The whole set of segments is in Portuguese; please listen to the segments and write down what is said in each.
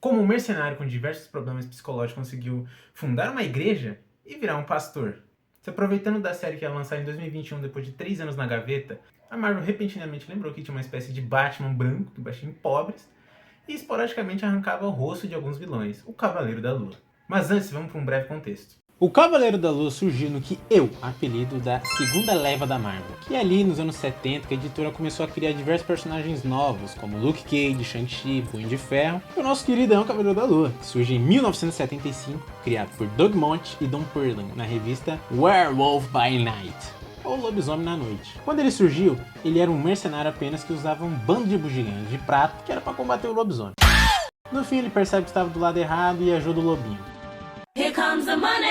Como um mercenário com diversos problemas psicológicos conseguiu fundar uma igreja e virar um pastor. Se aproveitando da série que ia lançar em 2021 depois de 3 anos na gaveta, a Marvel repentinamente lembrou que tinha uma espécie de Batman branco, do baixinho pobres, e esporadicamente arrancava o rosto de alguns vilões, o Cavaleiro da Lua. Mas antes, vamos para um breve contexto. O Cavaleiro da Lua surgiu no que eu apelido da segunda leva da Marvel, que é ali nos anos 70 que a editora começou a criar diversos personagens novos, como Luke Cage, Shang-Chi, Punho de Ferro, e o nosso queridão Cavaleiro da Lua, que surge em 1975, criado por Doug Moench e Don Perlin, na revista Werewolf by Night, ou Lobisomem na Noite. Quando ele surgiu, ele era um mercenário apenas que usava um bando de bugigangas de prata que era para combater o lobisomem. No fim ele percebe que estava do lado errado e ajuda o lobinho. Here comes the money!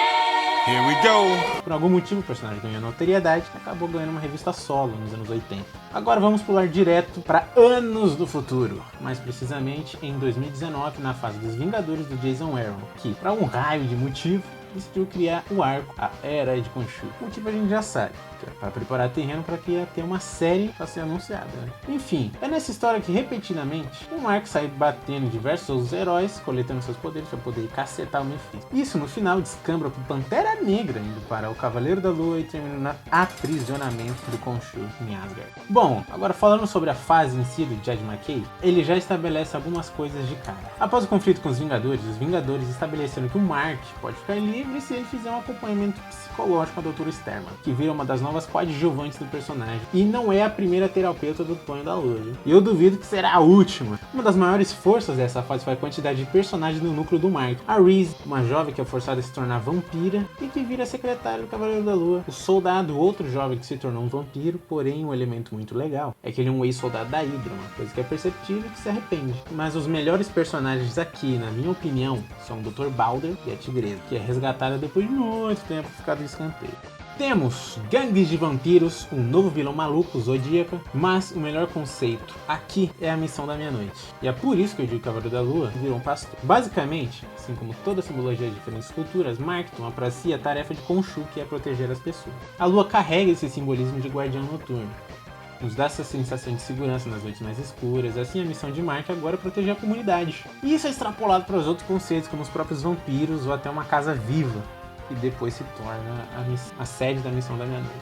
Here we go! Por algum motivo o personagem ganhou notoriedade e acabou ganhando uma revista solo nos anos 80. Agora vamos pular direto para anos do futuro, mais precisamente em 2019, na fase dos Vingadores do Jason Aaron, que, por algum raio de motivo, decidiu criar o arco, a Era de Khonshu. O motivo a gente já sabe, que é para preparar terreno para que ia ter uma série para ser anunciada, né? Enfim, é nessa história que repetidamente o Mark sai batendo diversos outros heróis, coletando seus poderes para poder cacetar o Mephisto. Isso no final descambra pro Pantera Negra indo para o Cavaleiro da Lua e terminando no aprisionamento do Khonshu em Asgard. Bom, agora falando sobre a fase em si do Jed McKay, ele já estabelece algumas coisas de cara. Após o conflito com os Vingadores estabeleceram que o Mark pode ficar livre se ele fizer um acompanhamento psicológico com a Dra. Sterman, que vira uma das novas coadjuvantes do personagem e não é a primeira terapeuta do Tonho da Lua. E eu duvido que será a última. Uma das maiores forças dessa fase foi a quantidade de personagens no núcleo do Mark. A Reese, uma jovem que é forçada a se tornar vampira e que vira secretária do Cavaleiro da Lua. O Soldado, outro jovem que se tornou um vampiro, porém um elemento muito legal é que ele é um ex-soldado da Hydra, uma coisa que é perceptível e que se arrepende. Mas os melhores personagens aqui, na minha opinião, são o Dr. Balder e a Tigresa, que é resgatada depois de muito tempo ficado de escanteio. Temos gangues de vampiros, um novo vilão maluco, Zodíaca, mas o melhor conceito aqui é a missão da meia-noite. E é por isso que eu digo que o Cavaleiro da Lua virou um pastor. Basicamente, assim como toda a simbologia de diferentes culturas, Mark toma para si a tarefa de Khonshu, que é proteger as pessoas. A Lua carrega esse simbolismo de guardião noturno, nos dá essa sensação de segurança nas noites mais escuras. Assim, a missão de Mark agora é proteger a comunidade. E isso é extrapolado para os outros conceitos, como os próprios vampiros ou até uma casa viva, e depois se torna a sede da missão da meia-noite.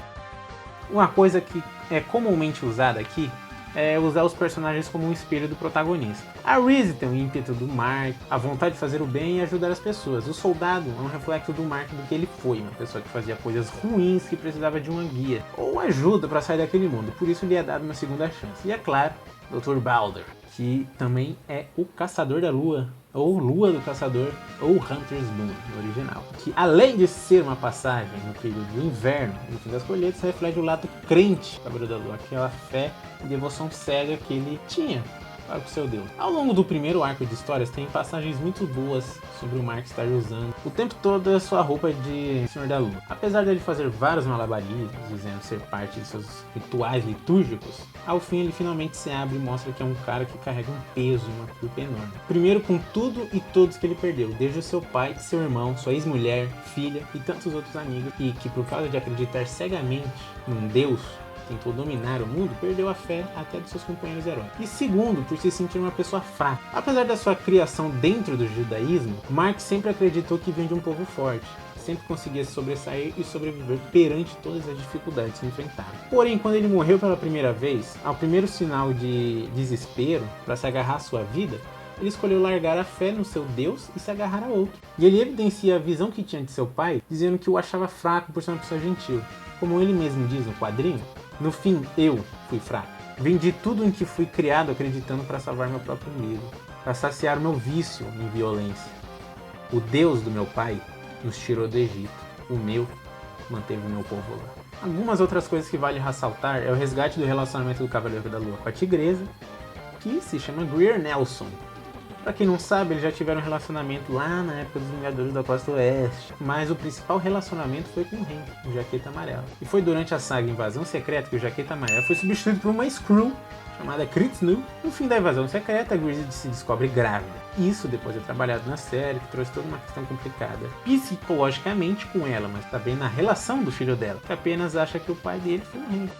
Uma coisa que é comumente usada aqui é usar os personagens como um espelho do protagonista. A Reese tem o ímpeto do Mark, a vontade de fazer o bem e ajudar as pessoas. O Soldado é um reflexo do Mark do que ele foi, uma pessoa que fazia coisas ruins que precisava de uma guia ou ajuda para sair daquele mundo, por isso lhe é dado uma segunda chance. E é claro, Dr. Balder, que também é o Caçador da Lua, ou Lua do Caçador, ou Hunter's Moon, no original. Que além de ser uma passagem no período do inverno, no fim das colheitas, reflete o lado crente do Cavaleiro da Lua, aquela fé e devoção cega que ele tinha para o seu Deus. Ao longo do primeiro arco de histórias, tem passagens muito boas sobre o Mark estar usando o tempo todo a sua roupa de Senhor da Lua. Apesar dele fazer vários malabarismos, dizendo ser parte de seus rituais litúrgicos, ao fim ele finalmente se abre e mostra que é um cara que carrega um peso e uma culpa enorme. Primeiro com tudo e todos que ele perdeu, desde o seu pai, seu irmão, sua ex-mulher, filha e tantos outros amigos, e que por causa de acreditar cegamente num Deus tentou dominar o mundo, perdeu a fé até dos seus companheiros heróis. E segundo, por se sentir uma pessoa fraca. Apesar da sua criação dentro do judaísmo, Mark sempre acreditou que vinha de um povo forte, sempre conseguia se sobressair e sobreviver perante todas as dificuldades que enfrentava. Porém, quando ele morreu pela primeira vez, ao primeiro sinal de desespero para se agarrar à sua vida, ele escolheu largar a fé no seu Deus e se agarrar a outro. E ele evidencia a visão que tinha de seu pai, dizendo que o achava fraco por ser uma pessoa gentil. Como ele mesmo diz no quadrinho, no fim, eu fui fraco. Vendi tudo em que fui criado acreditando para salvar meu próprio umbigo, para saciar meu vício em violência. O Deus do meu pai nos tirou do Egito, o meu manteve o meu povo lá. Algumas outras coisas que vale ressaltar é o resgate do relacionamento do Cavaleiro da Lua com a Tigresa, que se chama Greer Nelson. Pra quem não sabe, eles já tiveram um relacionamento lá na época dos Vingadores da Costa Oeste, mas o principal relacionamento foi com o Hank, o Jaqueta Amarela. E foi durante a saga Invasão Secreta que o Jaqueta Amarela foi substituído por uma Skrull chamada Kritsnu. No fim da Invasão Secreta, a Grease se descobre grávida. Isso depois é trabalhado na série, que trouxe toda uma questão complicada psicologicamente com ela, mas também na relação do filho dela, que apenas acha que o pai dele foi o Hank.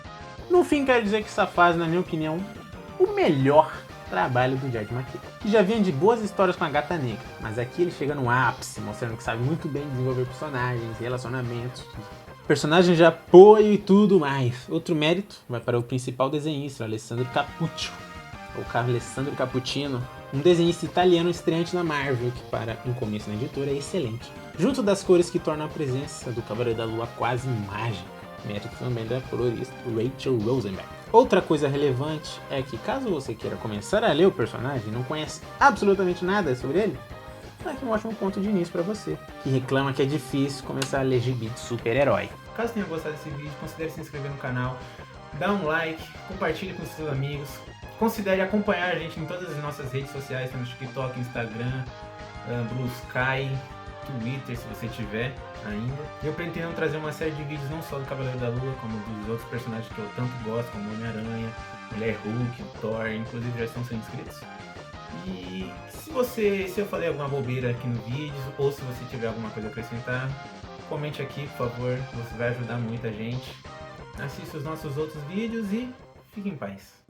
No fim, quero dizer que essa fase, na minha opinião, o melhor trabalho do George McKay, que já vinha de boas histórias com a Gata Negra, mas aqui ele chega no ápice, mostrando que sabe muito bem desenvolver personagens, relacionamentos, personagens de apoio e tudo mais. Outro mérito vai para o principal desenhista, Alessandro Cappuccio, ou Alessandro Cappuccino, um desenhista italiano estreante na Marvel, que para um começo na editora é excelente, junto das cores que tornam a presença do Cavaleiro da Lua quase mágica, mérito também da colorista Rachel Rosenberg. Outra coisa relevante é que, caso você queira começar a ler o personagem e não conhece absolutamente nada sobre ele, é aqui um ótimo ponto de início para você, que reclama que é difícil começar a ler gibi de super-herói. Caso tenha gostado desse vídeo, considere se inscrever no canal, dá um like, compartilhe com seus amigos, considere acompanhar a gente em todas as nossas redes sociais, no TikTok, Instagram, Blue Sky, Twitter, se você tiver ainda. Eu pretendo trazer uma série de vídeos não só do Cavaleiro da Lua, como dos outros personagens que eu tanto gosto, como Homem-Aranha, Mulher Hulk, Thor, inclusive já estão sendo inscritos. E se eu falei alguma bobeira aqui no vídeo, ou se você tiver alguma coisa a acrescentar, comente aqui, por favor, você vai ajudar muita gente. Assista os nossos outros vídeos e fique em paz.